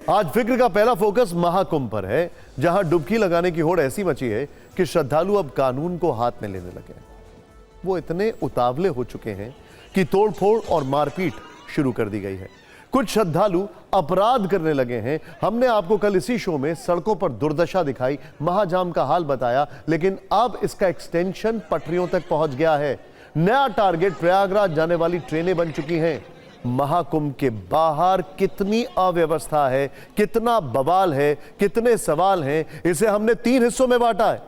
आज फिक्र का पहला फोकस महाकुंभ पर है, जहां डुबकी लगाने की होड़ ऐसी मची है कि श्रद्धालु अब कानून को हाथ में लेने लगे हैं। वो इतने उतावले हो चुके हैं कि तोड़फोड़ और मारपीट शुरू कर दी गई है। कुछ श्रद्धालु अपराध करने लगे हैं। हमने आपको कल इसी शो में सड़कों पर दुर्दशा दिखाई, महाजाम का हाल बताया, लेकिन अब इसका एक्सटेंशन पटरियों तक पहुंच गया है। नया टारगेट प्रयागराज जाने वाली ट्रेनें बन चुकी हैं। महाकुंभ के बाहर कितनी अव्यवस्था है, कितना बवाल है, कितने सवाल हैं, इसे हमने 3 हिस्सों में बांटा है।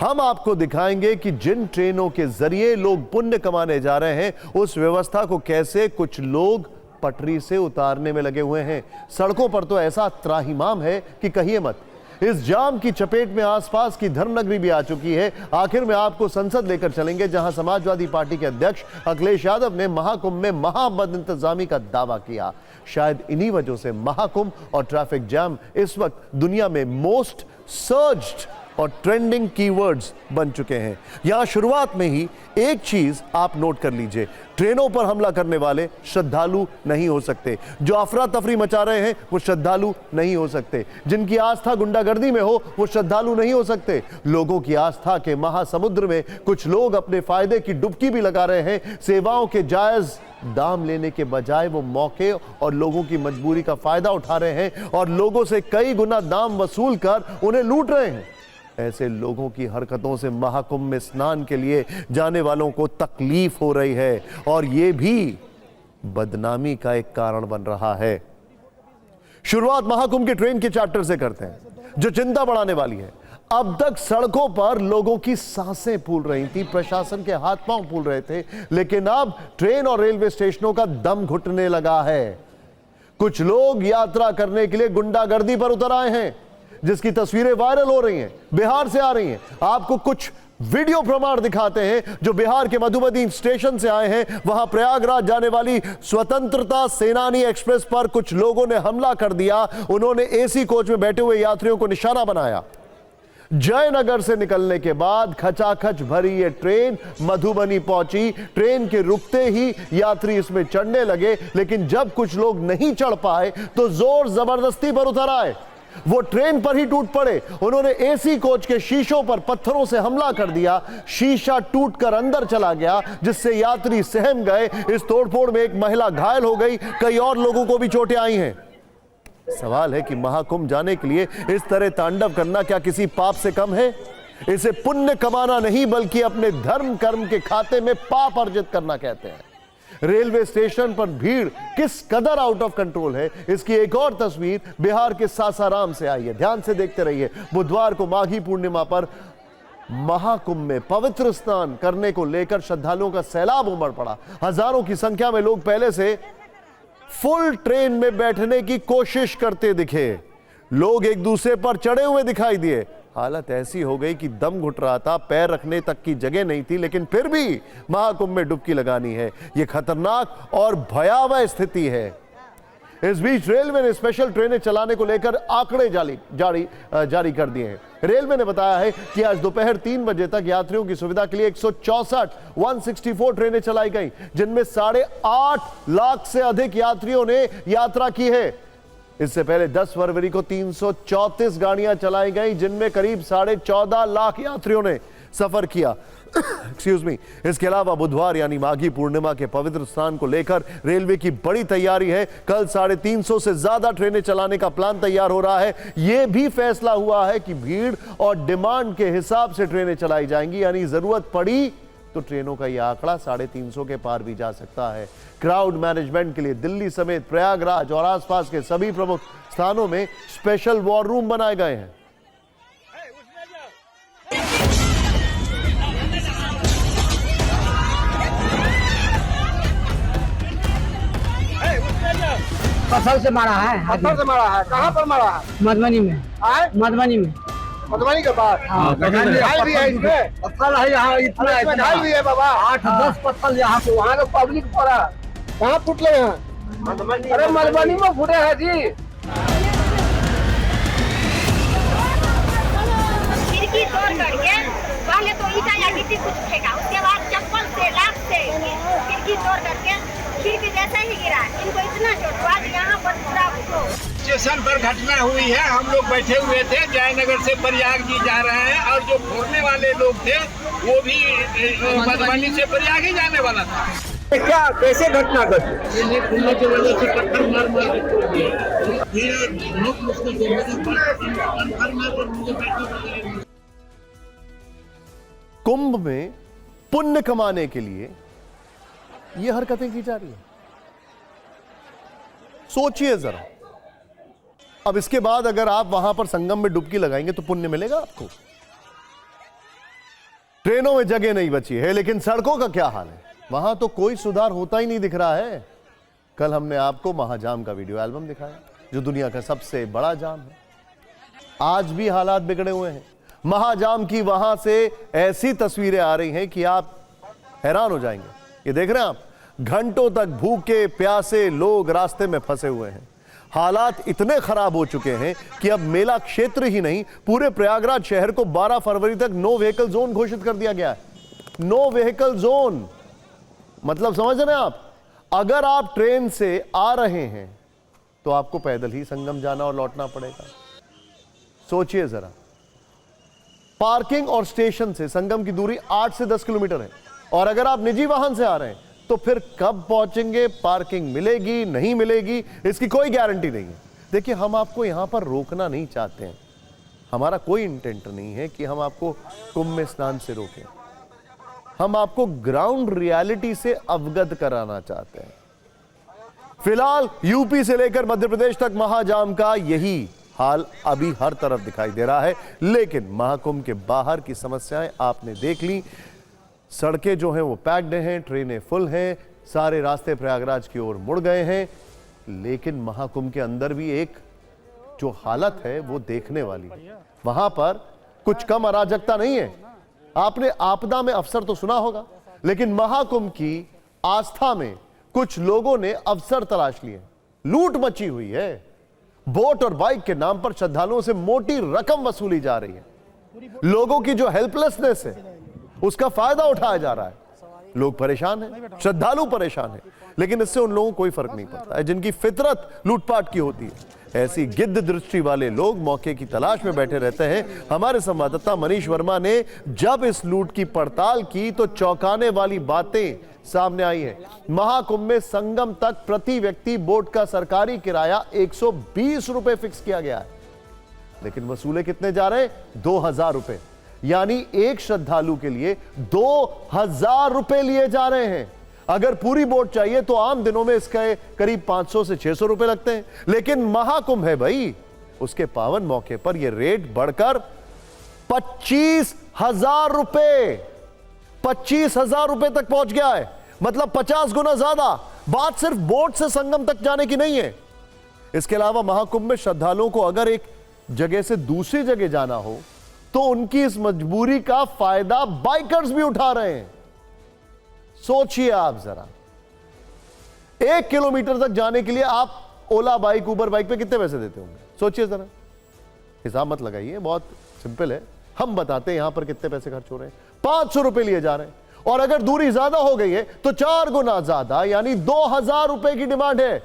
हम आपको दिखाएंगे कि जिन ट्रेनों के जरिए लोग पुण्य कमाने जा रहे हैं, उस व्यवस्था को कैसे कुछ लोग पटरी से उतारने में लगे हुए हैं। सड़कों पर तो ऐसा त्राहिमाम है कि कहिए मत। इस जाम की चपेट में आसपास की धर्मनगरी भी आ चुकी है। आखिर में आपको संसद लेकर चलेंगे, जहां समाजवादी पार्टी के अध्यक्ष अखिलेश यादव ने महाकुंभ में महाबद इंतजामी का दावा किया। शायद इन्हीं वजहों से महाकुंभ और ट्रैफिक जाम इस वक्त दुनिया में मोस्ट सर्ज्ड और ट्रेंडिंग कीवर्ड्स बन चुके हैं। यहां शुरुआत में ही एक चीज आप नोट कर लीजिए, ट्रेनों पर हमला करने वाले श्रद्धालु नहीं हो सकते। जो अफरा तफरी मचा रहे हैं वो श्रद्धालु नहीं हो सकते। जिनकी आस्था गुंडागर्दी में हो वो श्रद्धालु नहीं हो सकते। लोगों की आस्था के महासमुद्र में कुछ लोग अपने फायदे की डुबकी भी लगा रहे हैं। सेवाओं के जायज दाम लेने के बजाय वो मौके और लोगों की मजबूरी का फायदा उठा रहे हैं और लोगों से कई गुना दाम वसूल कर उन्हें लूट रहे हैं। ऐसे लोगों की हरकतों से महाकुंभ में स्नान के लिए जाने वालों को तकलीफ हो रही है और यह भी बदनामी का एक कारण बन रहा है। शुरुआत महाकुंभ के ट्रेन के चैप्टर से करते हैं, जो चिंता बढ़ाने वाली है। अब तक सड़कों पर लोगों की सांसें फूल रही थी, प्रशासन के हाथ पांव फूल रहे थे, लेकिन अब ट्रेन और रेलवे स्टेशनों का दम घुटने लगा है। कुछ लोग यात्रा करने के लिए गुंडागर्दी पर उतर आए हैं, जिसकी तस्वीरें वायरल हो रही हैं, बिहार से आ रही हैं। आपको कुछ वीडियो प्रमाण दिखाते हैं जो बिहार के मधुबनी स्टेशन से आए हैं। वहां प्रयागराज जाने वाली स्वतंत्रता सेनानी एक्सप्रेस पर कुछ लोगों ने हमला कर दिया। उन्होंने एसी कोच में बैठे हुए यात्रियों को निशाना बनाया। जयनगर से निकलने के बाद खचाखच भरी ये ट्रेन मधुबनी पहुंची। ट्रेन के रुकते ही यात्री इसमें चढ़ने लगे, लेकिन जब कुछ लोग नहीं चढ़ पाए तो जोर जबरदस्ती पर उतर आए। वो ट्रेन पर ही टूट पड़े। उन्होंने एसी कोच के शीशों पर पत्थरों से हमला कर दिया। शीशा टूटकर अंदर चला गया, जिससे यात्री सहम गए। इस तोड़फोड़ में एक महिला घायल हो गई, कई और लोगों को भी चोटें आई हैं। सवाल है कि महाकुंभ जाने के लिए इस तरह तांडव करना क्या किसी पाप से कम है? इसे पुण्य कमाना नहीं, बल्कि अपने धर्म कर्म के खाते में पाप अर्जित करना कहते हैं। रेलवे स्टेशन पर भीड़ किस कदर आउट ऑफ कंट्रोल है, इसकी एक और तस्वीर बिहार के सासाराम से आई है। ध्यान से देखते रहिए। बुधवार को माघी पूर्णिमा पर महाकुंभ में पवित्र स्नान करने को लेकर श्रद्धालुओं का सैलाब उमड़ पड़ा। हजारों की संख्या में लोग पहले से फुल ट्रेन में बैठने की कोशिश करते दिखे। लोग एक दूसरे पर चढ़े हुए दिखाई दिए। हालत ऐसी हो गई कि दम घुट रहा था, पैर रखने तक की जगह नहीं थी, लेकिन फिर भी महाकुंभ में डुबकी लगानी है। यह खतरनाक और भयावह स्थिति है। इस बीच रेलवे ने स्पेशल ट्रेनें चलाने को लेकर आंकड़े जारी कर दिए हैं। रेलवे ने बताया है कि आज दोपहर 3 बजे तक यात्रियों की सुविधा के लिए 164 ट्रेनें चलाई गई, जिनमें 8.5 लाख से अधिक यात्रियों ने यात्रा की है। इससे पहले 10 फरवरी को 334 गाड़ियां चलाई गई, जिनमें करीब 14.5 लाख यात्रियों ने सफर किया। Excuse me. इसके अलावा बुधवार यानी माघी पूर्णिमा के पवित्र स्नान को लेकर रेलवे की बड़ी तैयारी है। कल 350 से ज्यादा ट्रेनें चलाने का प्लान तैयार हो रहा है। यह भी फैसला हुआ है कि भीड़ और डिमांड के हिसाब से ट्रेनें चलाई जाएंगी, यानी जरूरत पड़ी तो ट्रेनों का यह आंकड़ा 350 के पार भी जा सकता है। क्राउड मैनेजमेंट के लिए दिल्ली समेत प्रयागराज और आसपास के सभी प्रमुख स्थानों में स्पेशल वॉर रूम बनाए गए हैं। पत्थर से मारा है। पत्थर से मारा है? कहाँ पर मारा है? मधुबनी में। मधुबनी में। मधुबनी के पास? घायल भी है इसमें? पत्थर है यहाँ, इतना घायल भी है बाबा। 8-10 पत्थर यहाँ पे। वहाँ तो पब्लिक पड़ा। कहाँ फुटले हैं? अरे मधुबनी में फुटे हैं जी। खिड़की तोड़ करके पहले तो ईटा या गिट्टी कुछ फेंका, उसके बाद चप्पल से लात से खिड़की तोड़ करके खिड़की ऐसा ही गिरा, इनको इतना चोट हुआ कि यहाँ पर पूरा स्टेशन पर घटना हुई है। हम लोग बैठे हुए थे, जयनगर से प्रयाग जी जा रहे हैं और जो फोड़ने वाले लोग थे वो भी मधुबनी से प्रयाग ही जाने वाला था। क्या कैसे घटना घटी? खुलने की वजह से पत्थर मार मार के तोड़ दिया। फिर बहुत मुश्किल से कुंभ में पुण्य कमाने के लिए ये हरकतें की जा रही है। सोचिए जरा, अब इसके बाद अगर आप वहां पर संगम में डुबकी लगाएंगे तो पुण्य मिलेगा आपको? ट्रेनों में जगह नहीं बची है, लेकिन सड़कों का क्या हाल है? वहां तो कोई सुधार होता ही नहीं दिख रहा है। कल हमने आपको महाजाम का वीडियो एल्बम दिखाया, जो दुनिया का सबसे बड़ा जाम है। आज भी हालात बिगड़े हुए हैं। महाजाम की वहां से ऐसी तस्वीरें आ रही हैं कि आप हैरान हो जाएंगे। ये देख रहे हैं आप, घंटों तक भूखे प्यासे लोग रास्ते में फंसे हुए हैं। हालात इतने खराब हो चुके हैं कि अब मेला क्षेत्र ही नहीं, पूरे प्रयागराज शहर को 12 फरवरी तक नो व्हीकल जोन घोषित कर दिया गया है। नो व्हीकल जोन मतलब समझ रहे हैं आप? अगर आप ट्रेन से आ रहे हैं तो आपको पैदल ही संगम जाना और लौटना पड़ेगा। सोचिए जरा, पार्किंग और स्टेशन से संगम की दूरी 8 से 10 किलोमीटर है, और अगर आप निजी वाहन से आ रहे हैं तो फिर कब पहुंचेंगे? पार्किंग मिलेगी नहीं मिलेगी, इसकी कोई गारंटी नहीं है। देखिए, हम आपको यहां पर रोकना नहीं चाहते हैं। हमारा कोई इंटेंट नहीं है कि हम आपको कुंभ में स्नान से रोकें। हम आपको ग्राउंड रियलिटी से अवगत कराना चाहते हैं। फिलहाल यूपी से लेकर मध्य प्रदेश तक महाजाम का यही हाल अभी हर तरफ दिखाई दे रहा है। लेकिन महाकुंभ के बाहर की समस्याएं आपने देख ली। सड़कें जो हैं वो पैक्ड हैं, ट्रेनें फुल हैं, सारे रास्ते प्रयागराज की ओर मुड़ गए हैं। लेकिन महाकुंभ के अंदर भी एक जो हालत है वो देखने वाली है। वहां पर कुछ कम अराजकता नहीं है। आपने आपदा में अवसर तो सुना होगा, लेकिन महाकुंभ की आस्था में कुछ लोगों ने अवसर तलाश लिए। लूट मची हुई है। बोट और बाइक के नाम पर श्रद्धालुओं से मोटी रकम वसूली जा रही है। लोगों की जो हेल्पलेसनेस है उसका फायदा उठाया जा रहा है। लोग परेशान हैं, श्रद्धालु परेशान हैं, लेकिन इससे उन लोगों को कोई फर्क नहीं पड़ता है जिनकी फितरत लूटपाट की होती है। ऐसी गिद्ध दृष्टि वाले लोग मौके की तलाश में बैठे रहते हैं। हमारे संवाददाता मनीष वर्मा ने जब इस लूट की पड़ताल की तो चौंकाने वाली बातें सामने आई है। महाकुंभ में संगम तक प्रति व्यक्ति बोट का सरकारी किराया 120 रुपए फिक्स किया गया है, लेकिन वसूले कितने जा रहे हैं? 2000 रुपए। यानी एक श्रद्धालु के लिए 2000 रुपए लिए जा रहे हैं। अगर पूरी बोट चाहिए तो आम दिनों में इसके करीब 500 से 600 रुपए लगते हैं, लेकिन महाकुंभ है भाई, उसके पावन मौके पर यह रेट बढ़कर 25,000 रुपए 25,000 रुपए तक पहुंच गया है। मतलब 50 गुना ज्यादा। बात सिर्फ बोट से संगम तक जाने की नहीं है। इसके अलावा महाकुंभ में श्रद्धालुओं को अगर एक जगह से दूसरी जगह जाना हो तो उनकी इस मजबूरी का फायदा बाइकर्स भी उठा रहे हैं। सोचिए आप जरा, 1 किलोमीटर तक जाने के लिए आप ओला बाइक, उबर बाइक पे कितने पैसे देते होंगे? सोचिए जरा, हिसाब मत लगाइए, बहुत सिंपल है। हम बताते हैं यहां पर कितने पैसे खर्च हो रहे हैं। 500 रुपए लिए जा रहे हैं, और अगर दूरी ज्यादा हो गई है तो 4 गुना ज्यादा, यानी 2000 रुपए की डिमांड है।